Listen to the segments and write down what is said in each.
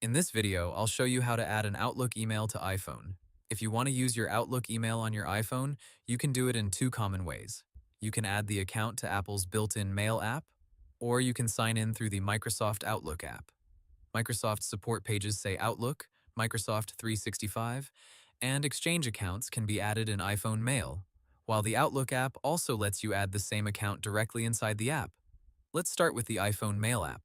In this video, I'll show you how to add an Outlook email to iPhone. If you want to use your Outlook email on your iPhone, you can do it in two common ways. You can add the account to Apple's built-in Mail app, or you can sign in through the Microsoft Outlook app. Microsoft support pages say Outlook, Microsoft 365, and Exchange accounts can be added in iPhone Mail, while the Outlook app also lets you add the same account directly inside the app. Let's start with the iPhone Mail app.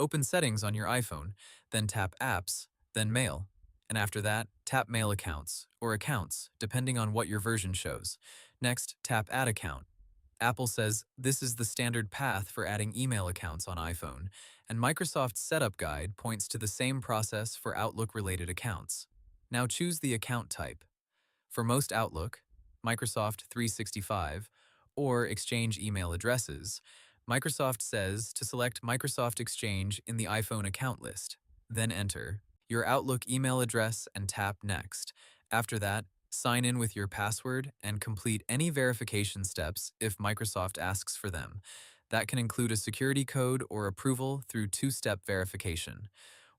Open Settings on your iPhone, then tap Apps, then Mail. And after that, tap Mail Accounts, or Accounts, depending on what your version shows. Next, tap Add Account. Apple says this is the standard path for adding email accounts on iPhone, and Microsoft's setup guide points to the same process for Outlook-related accounts. Now choose the account type. For most Outlook, Microsoft 365, or Exchange email addresses, Microsoft says to select Microsoft Exchange in the iPhone account list. Then enter your Outlook email address and tap Next. After that, sign in with your password and complete any verification steps if Microsoft asks for them. That can include a security code or approval through two-step verification.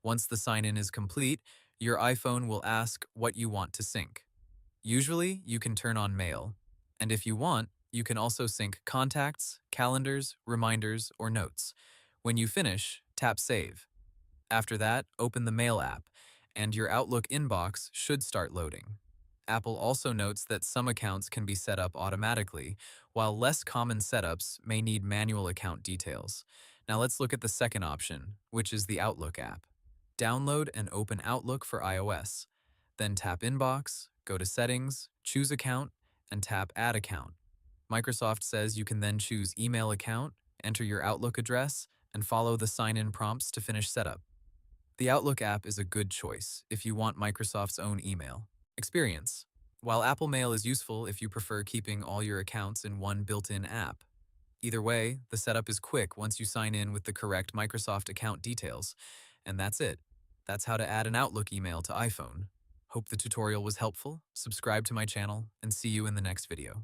Once the sign-in is complete, your iPhone will ask what you want to sync. Usually, you can turn on Mail, and if you want, you can also sync contacts, calendars, reminders, or notes. When you finish, tap Save. After that, open the Mail app, and your Outlook inbox should start loading. Apple also notes that some accounts can be set up automatically, while less common setups may need manual account details. Now let's look at the second option, which is the Outlook app. Download and open Outlook for iOS. Then tap Inbox, go to Settings, choose Account, and tap Add Account. Microsoft says you can then choose Email Account, enter your Outlook address, and follow the sign-in prompts to finish setup. The Outlook app is a good choice if you want Microsoft's own email experience, while Apple Mail is useful if you prefer keeping all your accounts in one built-in app. Either way, the setup is quick once you sign in with the correct Microsoft account details. And that's it. That's how to add an Outlook email to iPhone. Hope the tutorial was helpful, subscribe to my channel, and see you in the next video.